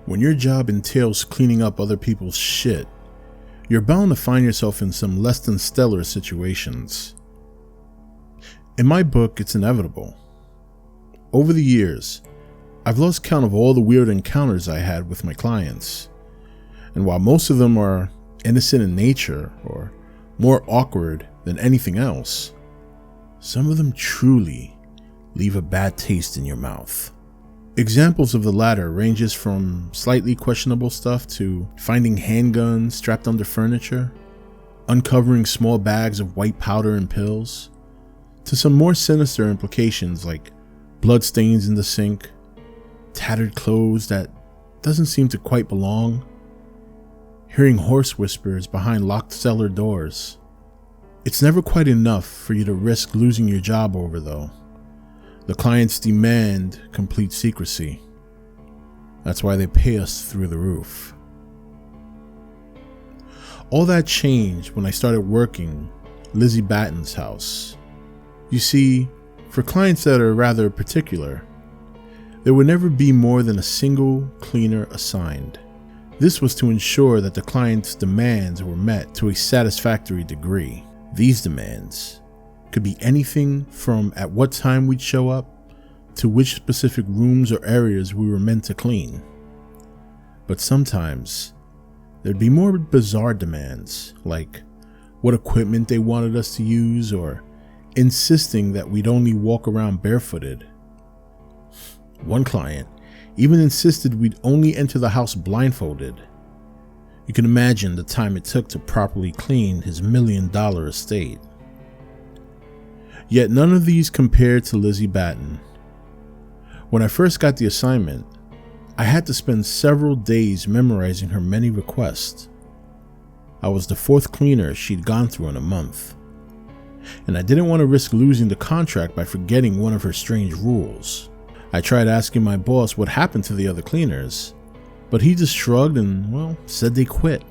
When your job entails cleaning up other people's shit, you're bound to find yourself in some less than stellar situations. In my book, it's inevitable. Over the years, I've lost count of all the weird encounters I had with my clients. And while most of them are innocent in nature or more awkward than anything else, some of them truly leave a bad taste in your mouth. Examples of the latter ranges from slightly questionable stuff to finding handguns strapped under furniture, uncovering small bags of white powder and pills, to some more sinister implications like bloodstains in the sink, tattered clothes that doesn't seem to quite belong, hearing horse whispers behind locked cellar doors. It's never quite enough for you to risk losing your job over, though. The clients demand complete secrecy. That's why they pay us through the roof. All that changed when I started working Lizzie Batten's house. You see, for clients that are rather particular, there would never be more than a single cleaner assigned. This was to ensure that the client's demands were met to a satisfactory degree. These demands could be anything from at what time we'd show up to which specific rooms or areas we were meant to clean. But sometimes there'd be more bizarre demands, like what equipment they wanted us to use or insisting that we'd only walk around barefooted. One client even insisted we'd only enter the house blindfolded. You can imagine the time it took to properly clean his $1 million estate. Yet none of these compared to Lizzie Batten. When I first got the assignment, I had to spend several days memorizing her many requests. I was the 4th cleaner she'd gone through in a month, and I didn't want to risk losing the contract by forgetting one of her strange rules. I tried asking my boss what happened to the other cleaners, but he just shrugged and, said they quit.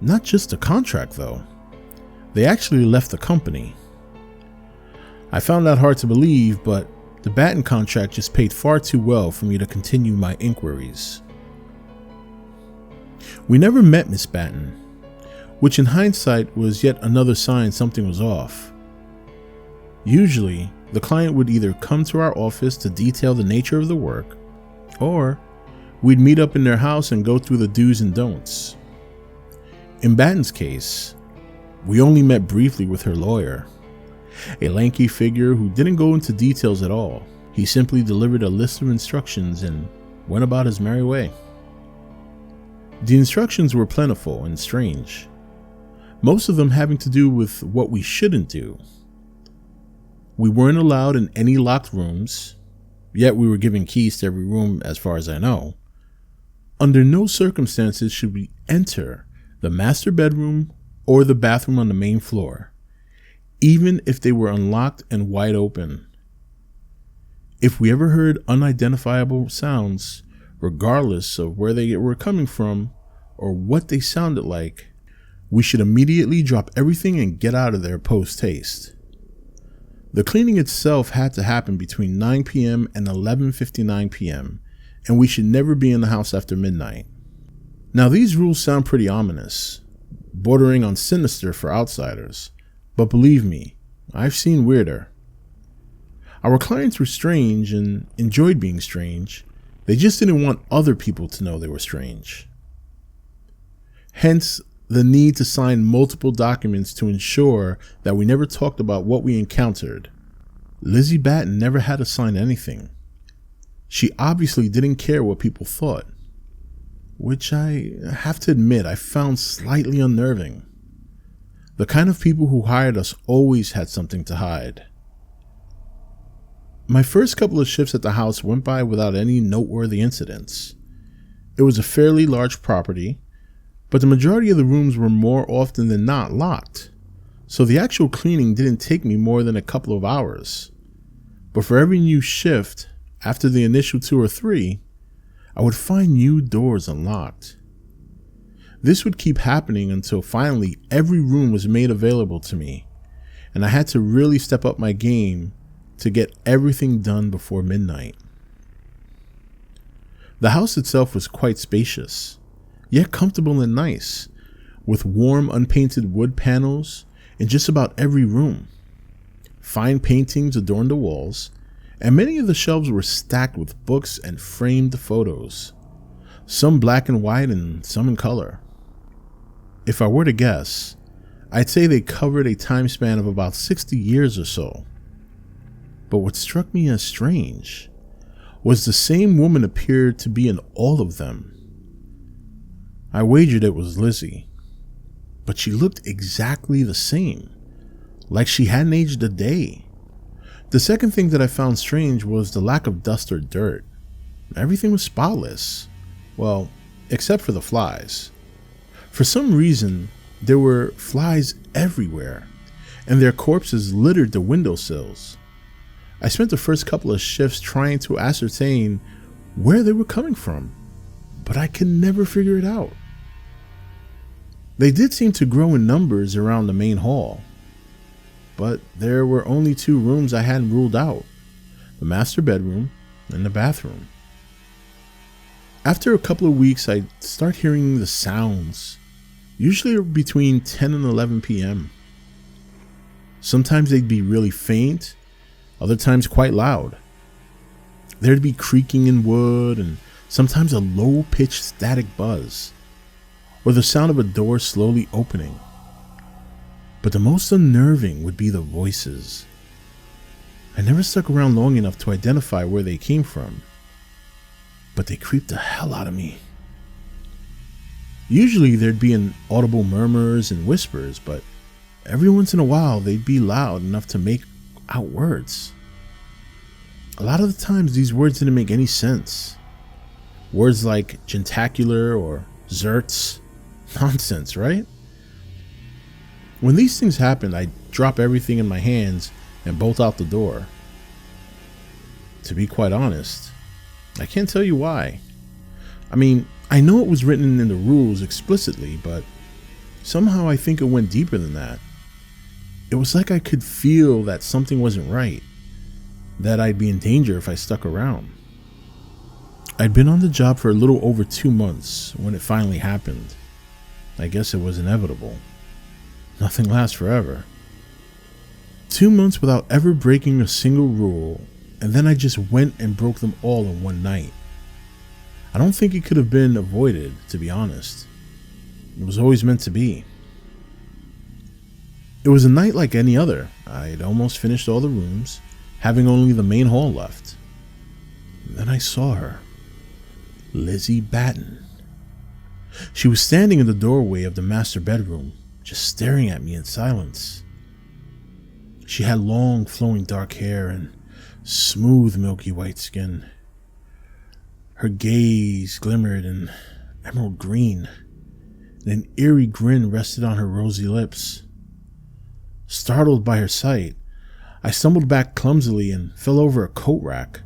Not just the contract, though. They actually left the company. I found that hard to believe, but the Batten contract just paid far too well for me to continue my inquiries. We never met Miss Batten, which in hindsight was yet another sign something was off. Usually, the client would either come to our office to detail the nature of the work, or we'd meet up in their house and go through the do's and don'ts. In Batten's case, we only met briefly with her lawyer, a lanky figure who didn't go into details at all. He simply delivered a list of instructions and went about his merry way. The instructions were plentiful and strange, most of them having to do with what we shouldn't do. We weren't allowed in any locked rooms, yet we were given keys to every room as far as I know. Under no circumstances should we enter the master bedroom or the bathroom on the main floor, even if they were unlocked and wide open. If we ever heard unidentifiable sounds, regardless of where they were coming from or what they sounded like, we should immediately drop everything and get out of there post-haste. The cleaning itself had to happen between 9 p.m. and 11:59 p.m., and we should never be in the house after midnight. Now, these rules sound pretty ominous, bordering on sinister for outsiders, but believe me, I've seen weirder. Our clients were strange and enjoyed being strange. They just didn't want other people to know they were strange. Hence, the need to sign multiple documents to ensure that we never talked about what we encountered. Lizzie Batten never had to sign anything. She obviously didn't care what people thought, which I have to admit I found slightly unnerving. The kind of people who hired us always had something to hide. My first couple of shifts at the house went by without any noteworthy incidents. It was a fairly large property, but the majority of the rooms were more often than not locked, so the actual cleaning didn't take me more than a couple of hours. But for every new shift, after the initial 2 or 3, I would find new doors unlocked. This would keep happening until finally every room was made available to me, and I had to really step up my game to get everything done before midnight. The house itself was quite spacious, yet comfortable and nice, with warm unpainted wood panels in just about every room. Fine paintings adorned the walls, and many of the shelves were stacked with books and framed photos, some black and white and some in color. If I were to guess, I'd say they covered a time span of about 60 years or so. But what struck me as strange was the same woman appeared to be in all of them. I wagered it was Lizzie, but she looked exactly the same, like she hadn't aged a day. The second thing that I found strange was the lack of dust or dirt. Everything was spotless. Well, except for the flies. For some reason, there were flies everywhere, and their corpses littered the windowsills. I spent the first couple of shifts trying to ascertain where they were coming from, but I could never figure it out. They did seem to grow in numbers around the main hall, but there were only 2 rooms I hadn't ruled out: the master bedroom and the bathroom. After a couple of weeks, I'd start hearing the sounds, usually between 10 and 11 p.m. Sometimes they'd be really faint, other times quite loud. There'd be creaking in wood and sometimes a low-pitched static buzz, or the sound of a door slowly opening. But the most unnerving would be the voices. I never stuck around long enough to identify where they came from, but they creeped the hell out of me. Usually there'd be an audible murmurs and whispers, but every once in a while they'd be loud enough to make out words. A lot of the times these words didn't make any sense. Words like gentacular or zerts. Nonsense, right? When these things happened, I'd drop everything in my hands and bolt out the door. To be quite honest, I can't tell you why. I mean, I know it was written in the rules explicitly, but somehow I think it went deeper than that. It was like I could feel that something wasn't right, that I'd be in danger if I stuck around. I'd been on the job for a little over 2 months when it finally happened. I guess it was inevitable. Nothing lasts forever. 2 months without ever breaking a single rule, and then I just went and broke them all in one night. I don't think it could have been avoided, to be honest. It was always meant to be. It was a night like any other. I'd almost finished all the rooms, having only the main hall left. Then I saw her. Lizzie Batten. She was standing in the doorway of the master bedroom, just staring at me in silence. She had long, flowing dark hair and smooth, milky white skin. Her gaze glimmered in emerald green, and an eerie grin rested on her rosy lips. Startled by her sight, I stumbled back clumsily and fell over a coat rack.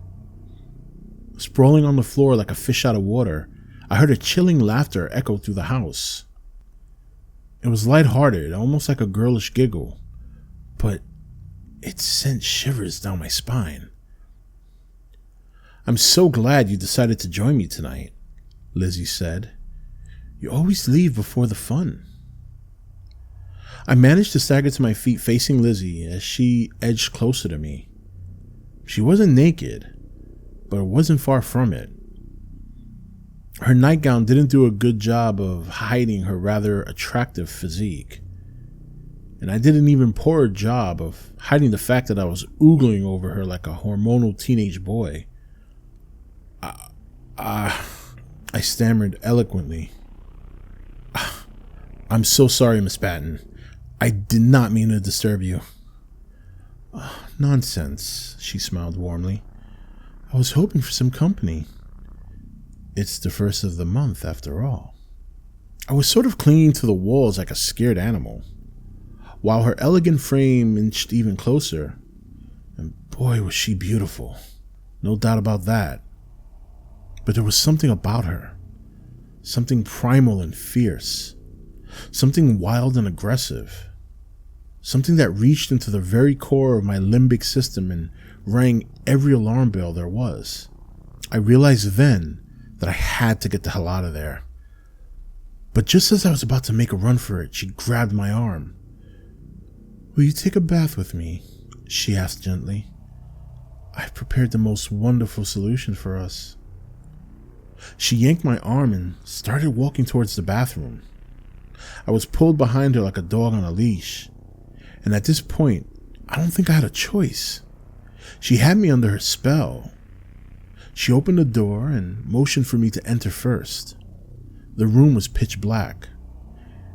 Sprawling on the floor like a fish out of water, I heard a chilling laughter echo through the house. It was lighthearted, almost like a girlish giggle, but it sent shivers down my spine. "I'm so glad you decided to join me tonight," Lizzie said. "You always leave before the fun." I managed to stagger to my feet facing Lizzie as she edged closer to me. She wasn't naked, but it wasn't far from it. Her nightgown didn't do a good job of hiding her rather attractive physique, and I did an even poorer job of hiding the fact that I was oogling over her like a hormonal teenage boy. I stammered eloquently. "I'm so sorry, Miss Batten. I did not mean to disturb you." "Nonsense," she smiled warmly. "I was hoping for some company. It's the first of the month, after all." I was sort of clinging to the walls like a scared animal, while her elegant frame inched even closer. And boy, was she beautiful. No doubt about that. But there was something about her. Something primal and fierce. Something wild and aggressive. Something that reached into the very core of my limbic system and rang every alarm bell there was. I realized then that I had to get the hell out of there. But just as I was about to make a run for it, she grabbed my arm. "Will you take a bath with me?" she asked gently. "I've prepared the most wonderful solution for us." She yanked my arm and started walking towards the bathroom. I was pulled behind her like a dog on a leash, and at this point, I don't think I had a choice. She had me under her spell. She opened the door and motioned for me to enter first. The room was pitch black,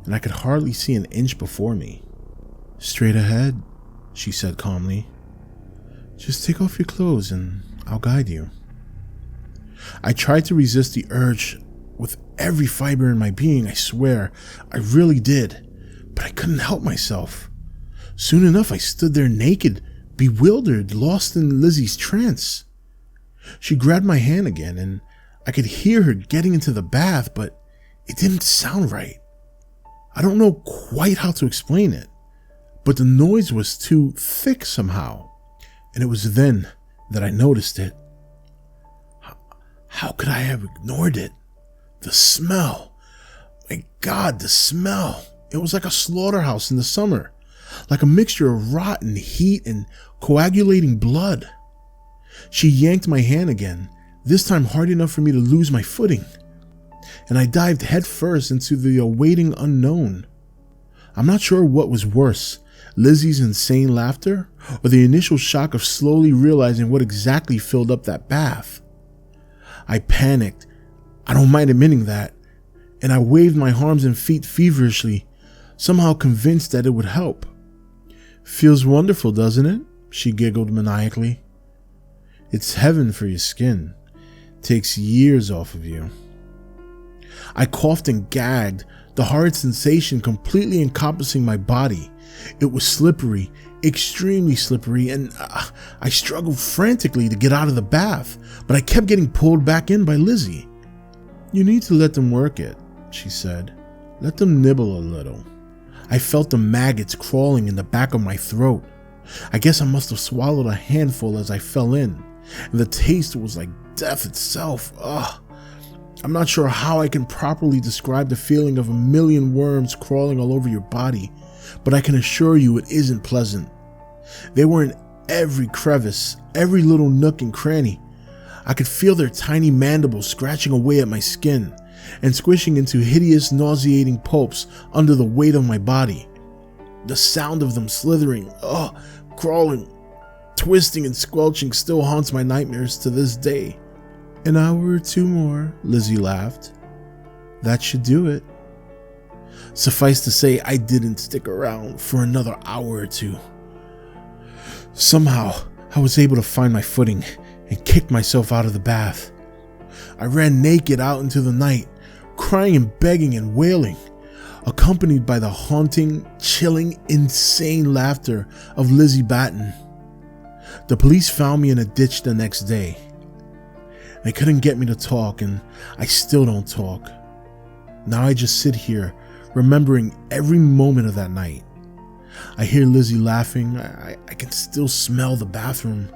and I could hardly see an inch before me. "Straight ahead," she said calmly. "Just take off your clothes and I'll guide you." I tried to resist the urge with every fiber in my being, I swear. I really did, but I couldn't help myself. Soon enough, I stood there naked, bewildered, lost in Lizzie's trance. She grabbed my hand again, and I could hear her getting into the bath, but it didn't sound right. I don't know quite how to explain it, but the noise was too thick somehow, and it was then that I noticed it. How could I have ignored it? The smell. My God, the smell. It was like a slaughterhouse in the summer, like a mixture of rotten heat and coagulating blood. She yanked my hand again, this time hard enough for me to lose my footing, and I dived headfirst into the awaiting unknown. I'm not sure what was worse, Lizzie's insane laughter or the initial shock of slowly realizing what exactly filled up that bath. I panicked, I don't mind admitting that, and I waved my arms and feet feverishly, somehow convinced that it would help. "Feels wonderful, doesn't it?" she giggled maniacally. "It's heaven for your skin. Takes years off of you." I coughed and gagged, the horrid sensation completely encompassing my body. It was slippery, extremely slippery, and I struggled frantically to get out of the bath, but I kept getting pulled back in by Lizzie. "You need to let them work it," she said. "Let them nibble a little." I felt the maggots crawling in the back of my throat. I guess I must have swallowed a handful as I fell in, and the taste was like death itself. Ugh. I'm not sure how I can properly describe the feeling of a million worms crawling all over your body, but I can assure you it isn't pleasant. They were in every crevice, every little nook and cranny. I could feel their tiny mandibles scratching away at my skin and squishing into hideous, nauseating pulps under the weight of my body. The sound of them slithering, crawling, twisting and squelching still haunts my nightmares to this day. "An hour or two more," Lizzie laughed. "That should do it." Suffice to say, I didn't stick around for another hour or two. Somehow, I was able to find my footing and kicked myself out of the bath. I ran naked out into the night, crying and begging and wailing, accompanied by the haunting, chilling, insane laughter of Lizzie Batten. The police found me in a ditch the next day. They couldn't get me to talk, and I still don't talk. Now I just sit here, remembering every moment of that night. I hear Lizzie laughing. I can still smell the bathroom.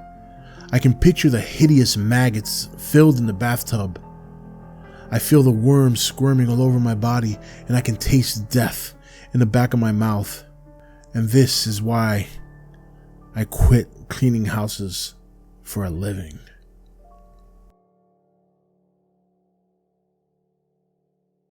I can picture the hideous maggots filled in the bathtub. I feel the worms squirming all over my body, and I can taste death in the back of my mouth. And this is why I quit cleaning houses for a living.